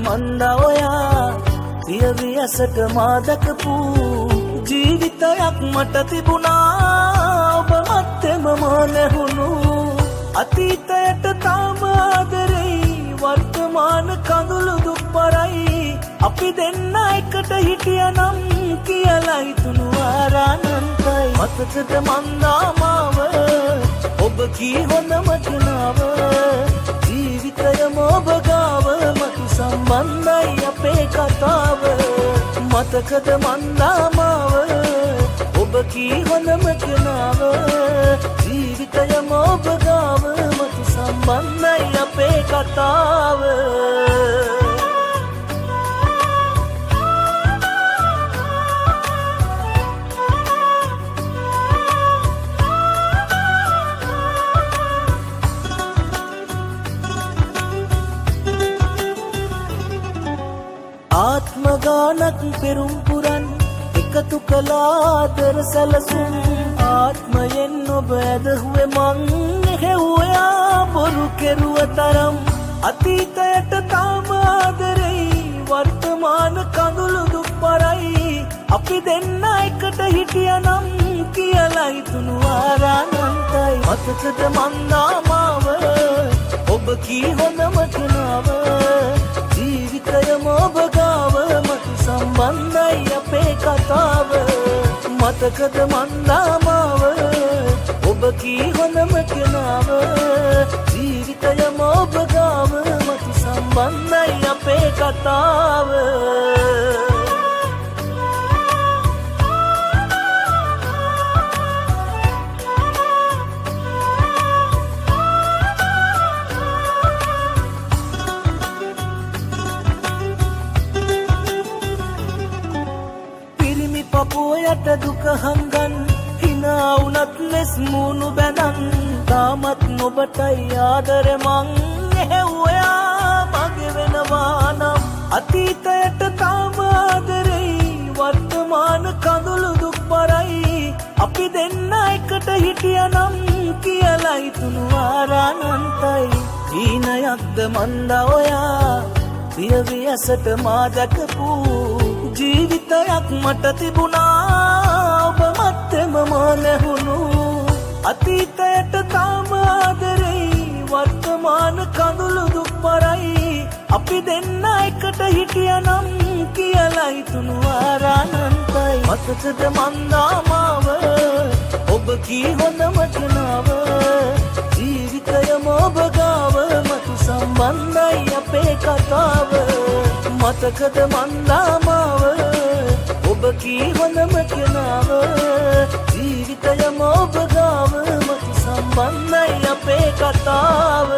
මන්දා ඔයා පියවි ඇසට මා දැකපු ජීවිතයක් මට තිබුණා ඔබ මැත්තේම නැහුණු අතීතයට තාම ආදරෙයි වර්තමාන කඳුළු දුක්පරයි අපි දෙන්න එකට හිටියනම් කියලා හිතුණු ආරානන්තයි මතකද මන්දා මාව ඔබ කී හොඳම කෙනාව ජීවිතයම ඔබ ගාව මතු සම්බන්ධයි අපේ කතාව මතකද මන්දා මාව ඔබ කී හොඳම කෙනාව ජීවිතයම ඔබ ගාව මතු සම්බන්ධයි අපේ කතාව ආත්ම ගානක් පෙරුම් පුරන් එකතු කළා දර සැලසුම් ආත්මයෙන් ඔබ ඇදහුවේ මං එහෙව්වා බොරු කෙරුව තරම් අතීතයට තාම ආදරෙයි වර්තමාන කඳුළු දුක්පරයි අපි දෙන්න එකට හිටියනම් කියලා හිතුණු ආරානන්තයි මතකද මන්දා මාව ඔබ කී හොඳම කෙනාව ජීවිතයම ඔබ ගාව මතු සම්බන්ධයි අපේ කතාව මතකද මන්දා මාව ඔබ කී හොඳම කෙනාව ජීවිතයම ඔබ ගාව මතු සම්බන්ධයි අපේ කතාව පපුවයට දුක හංගන් හිනා වුණත් ලෙස් මූණු බැඳන් තාමත් නොබටයි ආදරෙ මං එහෙව්වා මගේ වෙනවා නම් අතීතයට තාම ආදරෙයි වර්තමාන කඳුළු දුක්පරයි අපි දෙන්න එකට හිටියනම් කියලා හිතුණු ආරානන්තයි ඊනයක්ද මන්දා ඔයා පියවි ඇසට මා දැකපු ජීවිතයක් මට තිබුණා ඔබ මැත්තේම නැහුණු අතීතයට තාම ආදරෙයි වර්තමාන කඳුළු දුක්පරයි අපි දෙන්න එකට හිටියනම් කියලා හිතුණු ආරානන්තයි මතකද මන්දා මාව ඔබ කී හොඳම කෙනාව ජීවිතයම ඔබ ගාව මතු සම්බන්ධයි අපේ කතාව මතකද මන්දා මාව ඔබ කී හොඳම කෙනාව ජීවිතයම ඔබ ගාව මතු සම්බන්ධයි අපේ කතාව